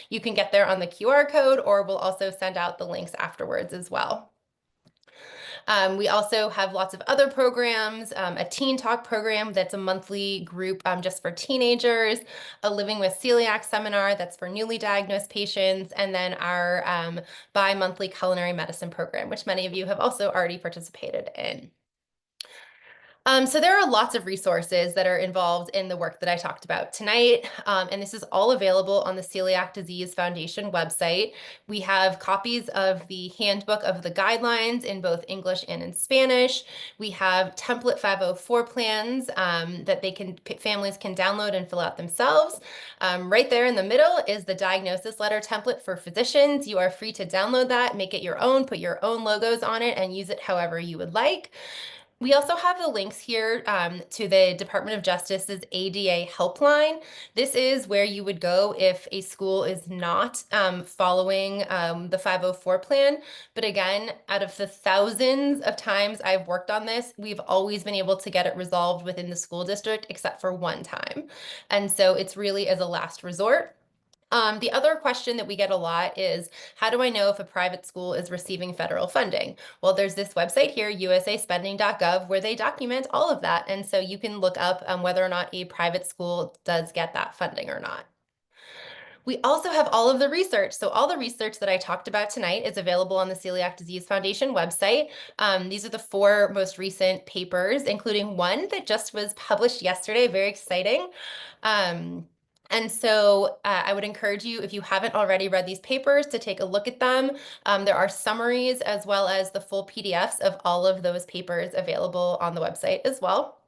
You can get there on the QR code, or we'll also send out the links afterwards as well. We also have lots of other programs, a Teen Talk program that's a monthly group just for teenagers, a Living with Celiac seminar that's for newly diagnosed patients, and then our bi-monthly culinary medicine program, which many of you have also already participated in. So there are lots of resources that are involved in the work that I talked about tonight, and this is all available on the Celiac Disease Foundation website. We have copies of the handbook of the guidelines in both English and in Spanish. We have template 504 plans that families can download and fill out themselves. Right there in the middle is the diagnosis letter template for physicians. You are free to download that, make it your own, put your own logos on it, and use it however you would like. We also have the links here to the Department of Justice's ADA helpline. This is where you would go if a school is not following the 504 plan. But again, out of the thousands of times I've worked on this, we've always been able to get it resolved within the school district, except for one time. And so it's really as a last resort. The other question that we get a lot is, how do I know if a private school is receiving federal funding? Well, there's this website here, usaspending.gov, where they document all of that. And so you can look up whether or not a private school does get that funding or not. We also have all of the research. So all the research that I talked about tonight is available on the Celiac Disease Foundation website. These are the 4 most recent papers, including one that just was published yesterday, very exciting. And so I would encourage you, if you haven't already read these papers, to take a look at them. There are summaries as well as the full PDFs of all of those papers available on the website as well.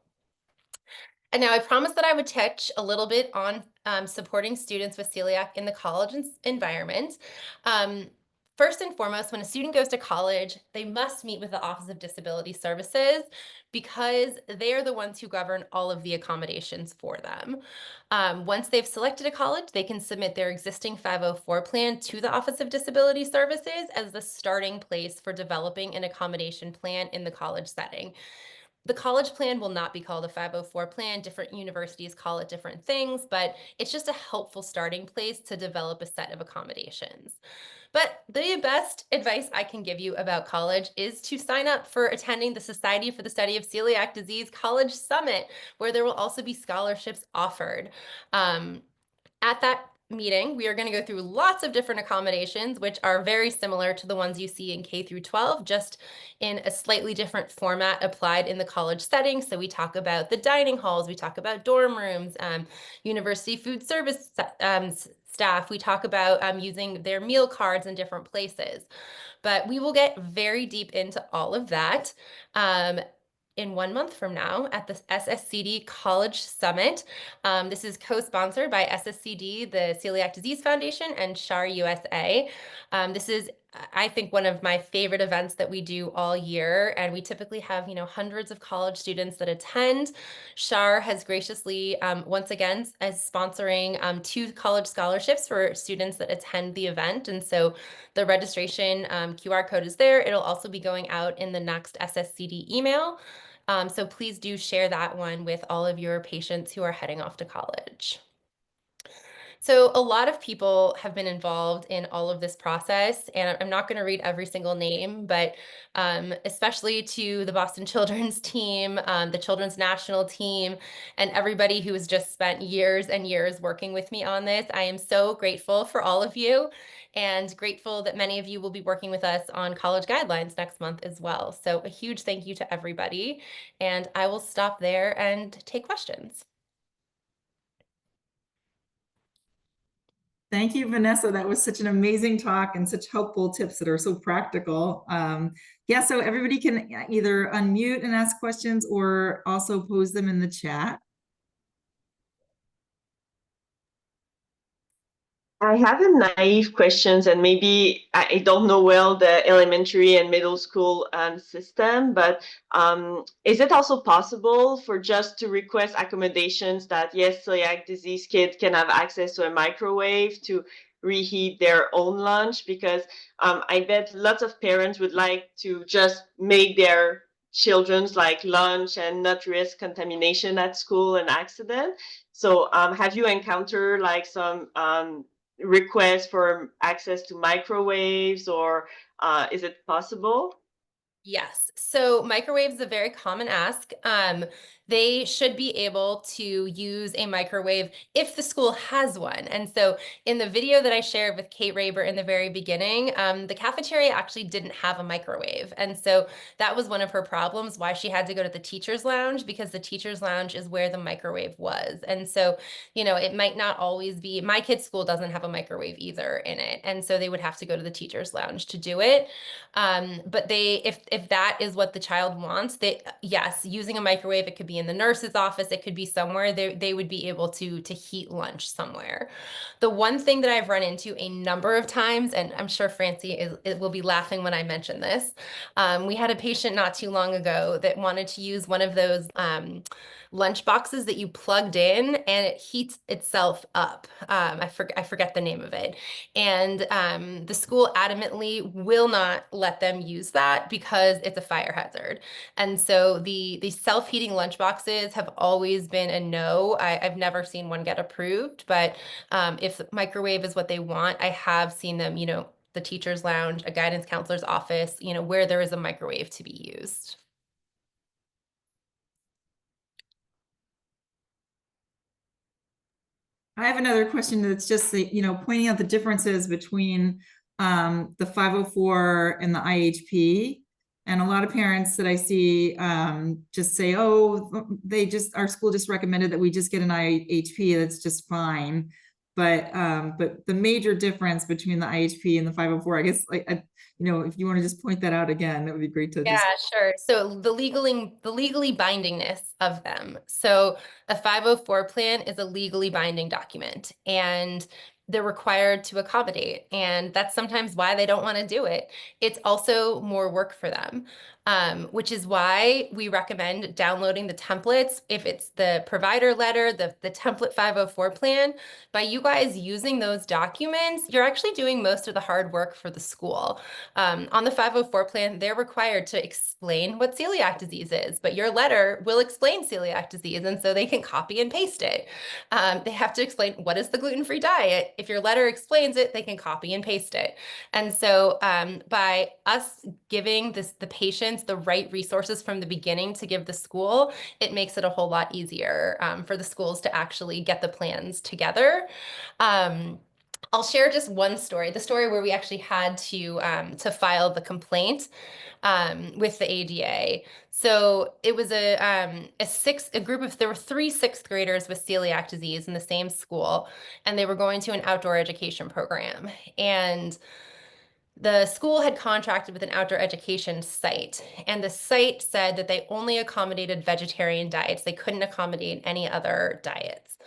And now I promised that I would touch a little bit on supporting students with celiac in the college environment. First and foremost, when a student goes to college, they must meet with the Office of Disability Services because they are the ones who govern all of the accommodations for them. Once they've selected a college, they can submit their existing 504 plan to the Office of Disability Services as the starting place for developing an accommodation plan in the college setting. The college plan will not be called a 504 plan. Different universities call it different things, but it's just a helpful starting place to develop a set of accommodations. But the best advice I can give you about college is to sign up for attending the Society for the Study of Celiac Disease College Summit, where there will also be scholarships offered. At that meeting, we are going to go through lots of different accommodations, which are very similar to the ones you see in K through 12, just in a slightly different format applied in the college setting. So we talk about the dining halls, we talk about dorm rooms, university food service staff, we talk about using their meal cards in different places. But we will get very deep into all of that. In 1 month from now at the SSCD College Summit. This is co-sponsored by SSCD, the Celiac Disease Foundation, and SHAR USA. This is, I think, one of my favorite events that we do all year, and we typically have, hundreds of college students that attend. SHAR has graciously, once again, is sponsoring 2 college scholarships for students that attend the event, and so the registration QR code is there. It'll also be going out in the next SSCD email. So please do share that one with all of your patients who are heading off to college. So a lot of people have been involved in all of this process, and I'm not going to read every single name, but especially to the Boston Children's team, the Children's National team, and everybody who has just spent years and years working with me on this. I am so grateful for all of you, and grateful that many of you will be working with us on college guidelines next month as well. So a huge thank you to everybody, and I will stop there and take questions. Thank you, Vanessa. That was such an amazing talk and such helpful tips that are so practical. Yeah, so everybody can either unmute and ask questions or also pose them in the chat. I have a naive questions, and maybe I don't know well the elementary and middle school system, but is it also possible for just to request accommodations that, yes, celiac disease kids can have access to a microwave to reheat their own lunch? Because I bet lots of parents would like to just make their children's like lunch and not risk contamination at school and accident. So have you encountered like some requests for access to microwaves, or is it possible? Yes. So microwaves is a very common ask. they should be able to use a microwave if the school has one. And so in the video that I shared with Kate Raber in the very beginning, the cafeteria actually didn't have a microwave. And so that was one of her problems, why she had to go to the teacher's lounge, because the teacher's lounge is where the microwave was. And so, you know, it might not always be, my kid's school doesn't have a microwave either in it. And so they would have to go to the teacher's lounge to do it. But if that is what the child wants, yes, using a microwave, it could be in the nurse's office, it could be somewhere, they would be able to heat lunch somewhere. The one thing that I've run into a number of times, and I'm sure Francie will be laughing when I mention this, we had a patient not too long ago that wanted to use one of those lunch boxes that you plugged in and it heats itself up. I forget the name of it. And the school adamantly will not let them use that because it's a fire hazard. And so the self-heating lunch boxes have always been a no. I've never seen one get approved, but if the microwave is what they want, I have seen them, you know, the teacher's lounge, a guidance counselor's office, you know, where there is a microwave to be used. I have another question that's just, you know, pointing out the differences between the 504 and the IHP. And a lot of parents that I see just say, oh, our school just recommended that we just get an IHP, that's just fine. But the major difference between the IHP and the 504, I guess, you know, if you want to just point that out again, that would be great to Yeah, sure. So the legally bindingness of them. So a 504 plan is a legally binding document and they're required to accommodate. And that's sometimes why they don't want to do it. It's also more work for them, which is why we recommend downloading the templates. If it's the provider letter, the template 504 plan, by you guys using those documents, you're actually doing most of the hard work for the school. On the 504 plan, they're required to explain what celiac disease is, but your letter will explain celiac disease, and so they can copy and paste it. They have to explain what is the gluten-free diet. If your letter explains it, they can copy and paste it. And so by us giving the patients the right resources from the beginning to give the school, it makes it a whole lot easier for the schools to actually get the plans together. I'll share just one story, the story where we actually had to file the complaint with the ADA. So it was there were 3 sixth graders with celiac disease in the same school, and they were going to an outdoor education program. And the school had contracted with an outdoor education site, and the site said that they only accommodated vegetarian diets. They couldn't accommodate any other diets.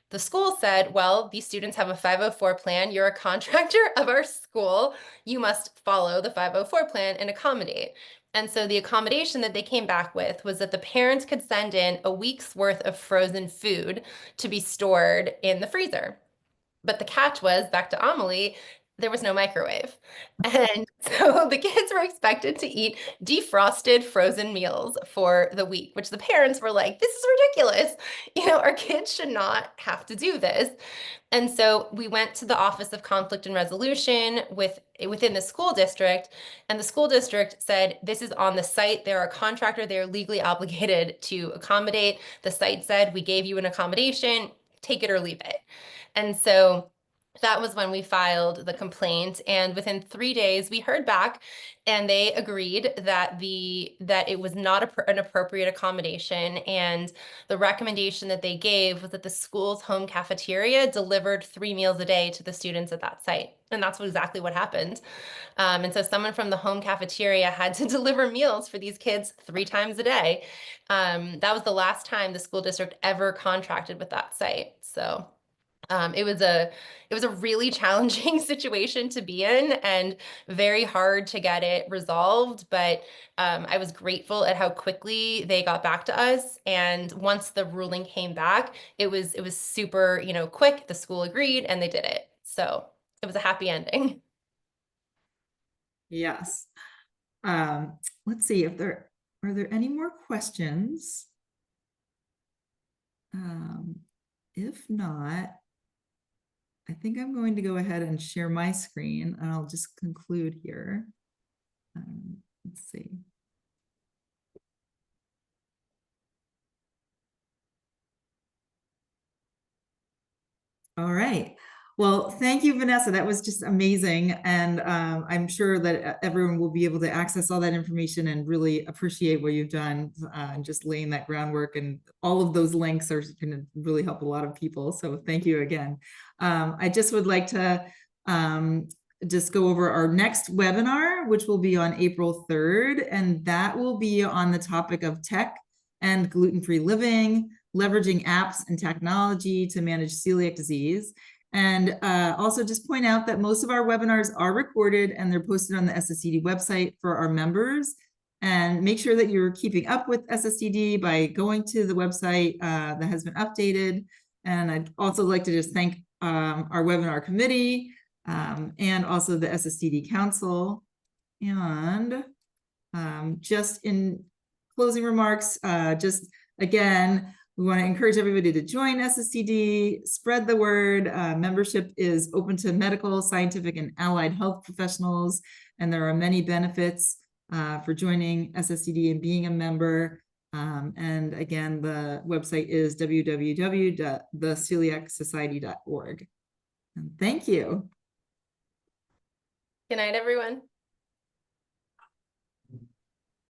The school said, well, these students have a 504 plan. You're a contractor of our school. You must follow the 504 plan and accommodate. And so the accommodation that they came back with was that the parents could send in a week's worth of frozen food to be stored in the freezer. But the catch was, back to Amelie, there was no microwave. And so the kids were expected to eat defrosted frozen meals for the week, which the parents were like, this is ridiculous. You know, our kids should not have to do this. And so we went to the Office of Conflict and Resolution within the school district, and the school district said, this is on the site. They're a contractor. They're legally obligated to accommodate. The site said, we gave you an accommodation, take it or leave it. And so that was when we filed the complaint, and within 3 days we heard back, and they agreed that it was not an appropriate accommodation, and the recommendation that they gave was that the school's home cafeteria delivered 3 meals a day to the students at that site, and that's exactly what happened. And so someone from the home cafeteria had to deliver meals for these kids 3 times a day. That was the last time the school district ever contracted with that site. So it was a really challenging situation to be in and very hard to get it resolved, but I was grateful at how quickly they got back to us. And once the ruling came back, it was super, you know, quick. The school agreed and they did it. So it was a happy ending. Yes. Let's see if are there any more questions? If not, I think I'm going to go ahead and share my screen, and I'll just conclude here. Let's see. All right. Well, thank you, Vanessa. That was just amazing. And I'm sure that everyone will be able to access all that information and really appreciate what you've done and just laying that groundwork. And all of those links are going to really help a lot of people. So thank you again. I just would like to just go over our next webinar, which will be on April 3rd. And that will be on the topic of tech and gluten-free living, leveraging apps and technology to manage celiac disease. And also just point out that most of our webinars are recorded and they're posted on the SSCD website for our members. And make sure that you're keeping up with SSCD by going to the website that has been updated. And I'd also like to just thank our webinar committee and also the SSCD Council. And just in closing remarks, just again, we want to encourage everybody to join SSCD, spread the word. Membership is open to medical, scientific, and allied health professionals, and there are many benefits for joining SSCD and being a member. And again, the website is www.theceliacsociety.org. And thank you. Good night, everyone.